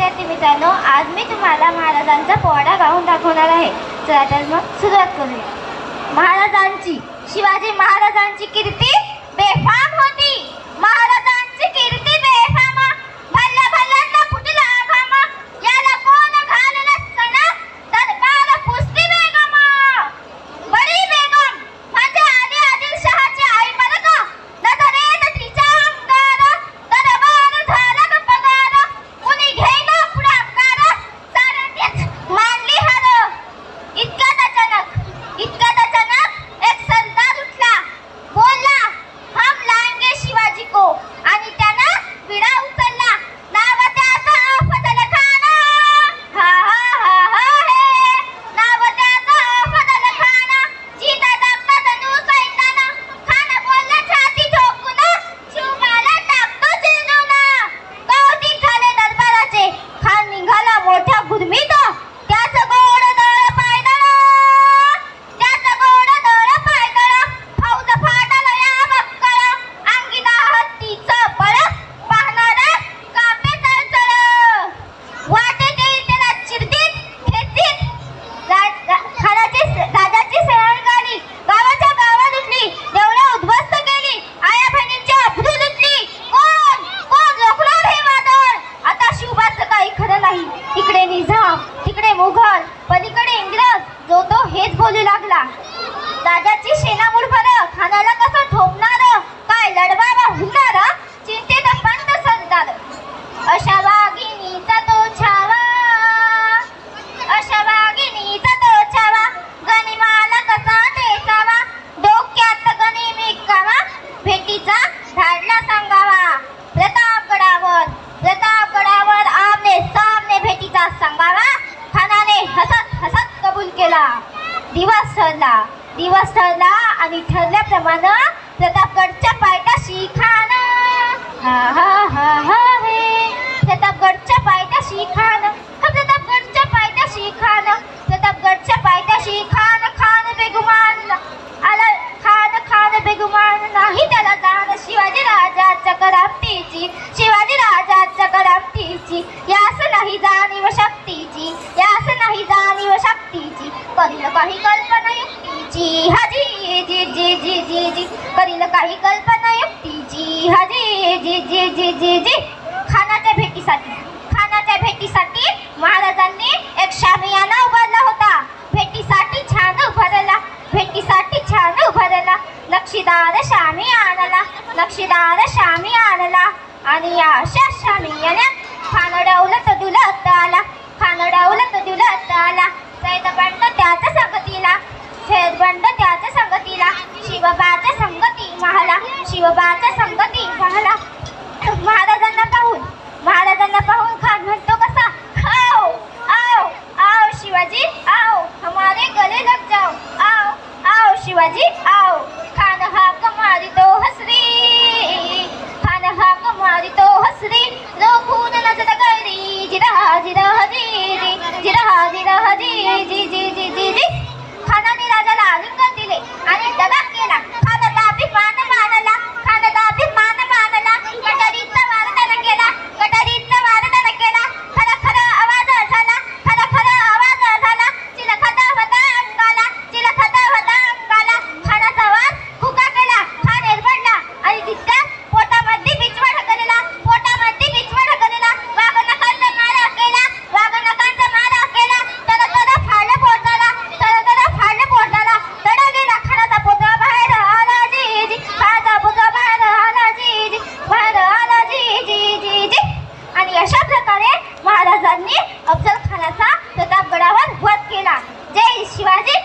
विद्यार्थी मित्रांनो, आज मी तुम्हाला महाराजांचा पोवाडा गाऊन दाखवणार आहे. चला तर मग सुरुवात करूया. महाराजांची, शिवाजी महाराजांची कीर्ती बेफाम होती. महाराजांची कीर्ती बेफाम, भल्ला भल्ल्यांना फुटला घाम. याला कोण घाललं सणा, दरबार पुसती बेगम. बडी बेगम म्हणजे आली आदिलशहाची आई बरं का. नजरेत तिच्या अंगार दरबार झाला ग पगार. कुणी घेईना पुढाकार, सारथीच मानली हार. इतक्यात अचानक एक सरदार उठला, बोलला, हम लाएंगे शिवाजी को. आणि त्यानं विडा उचलला. नाव त्याचं फजल खान. हा हा हा हा हे नाव त्याचं फजल खान. जीता जागता धनु सैतान. खान बोलला छाती ठोकून, शिवबाला टाकतो चिरडून. कौतिक झाले दरबाराचे. खान निघाला मोठ्या गुरमीत. त्याचं गोड दळ पायदळ, त्याचं गोड दळ पायदळ. फौज फाटल या बक्कळ. अंगिना हत्तीचं बळ, पाहणारा कापे तळतळ. वाटेत येईल त्याला चिरतीत खेचीत. राजाची सैन्यगाडी गावाच्या गावात उठली. देवळं उद्ध्वस्त केली. आया बहिणींची अब्रू लुटली. कोण रोखणार हे वादळ. आता शिवबाचं काही खरं नाही. इकडे निजाम, तिकडे मुघल, पलीकडे इंग्रज. जो तो हेच बोलू लागला. राजाची सेना मुठभर, खानाला कसं ठोपणार. काय लढवावा हुंडणार. चिंतेत पंत सरदार. अशा वाघिणीचा तो छावा, अशा वाघिणीचा तो छावा. गनिमाला कसा टेचावा. डोक्यात गनिमिकावा. भेटीचा धाडला सांगावा. प्रतापगडावर आमने सामने भेटीचा सांगावा. खानाने हसत हसत कबूल केला. दिवस ठरला आणि ठरल्याप्रमाणे प्रतापगडच्या पायथ्याशी खान. हा हा हा हा हे प्रतापगडच्या पायथ्याशी खान. प्रतापगडच्या पायथ्याशी खान. प्रतापगडच्या पायथ्याशी खान. खान बेगुमान आला. खान बेगुमान नाही त्याला जाण. शिवाजी राजाच्या करामतीची, शिवाजी राजाच्या करामतीची. यास नाही जाणीव शक्तीची, यास नाही जाणीव शक्तीची. करील काही कल्पना युक्तीची. हाजी जी जी जी जी जी. करील काही कल्पना युक्तीची. हाजी जी जी जी जी जी. खानाच्या भेटीसाठी महाराजांनी एक शामियाना उभारला होता. भेटीसाठी छान उभारला. नक्षीदार शामी आणला. आणि या अशा शामियान्यात खान डौलत दुलत आला. सैदबंड त्याच्या संगतीला. शिवबाच्या संगती पाहला. महाराजांना पाहून खान म्हणतो कसा, आओ आओ आओ शिवाजी आओ, हमारे गले लग जाओ. आओ शिवाजी आओ. खान हाक मारितो हसरी. रोखून नजर गैरी. जिरहा जी जी जी जी जी जी. खानाने राजाला आलिंगन दिले आणि दगा केला. खानाचा अभिमान मानला. कटारीचा वार त्यानं केला. खरा आवाज झाला. चिलखता होता अंगाला. खानाचा वार हुका केला. खान एरबडला आणि तितक्या पोटामध्ये बिचवा ढकलला. वाघनखांचा मारा केला. तर फाडलं पोटाला. तडा गेला. खानाचा पुतळा बाहेर आला. जी जी. आणि अशा प्रकारे महाराजांनी अफजल खानाचा प्रतापगडावर वध केला. जय शिवाजी.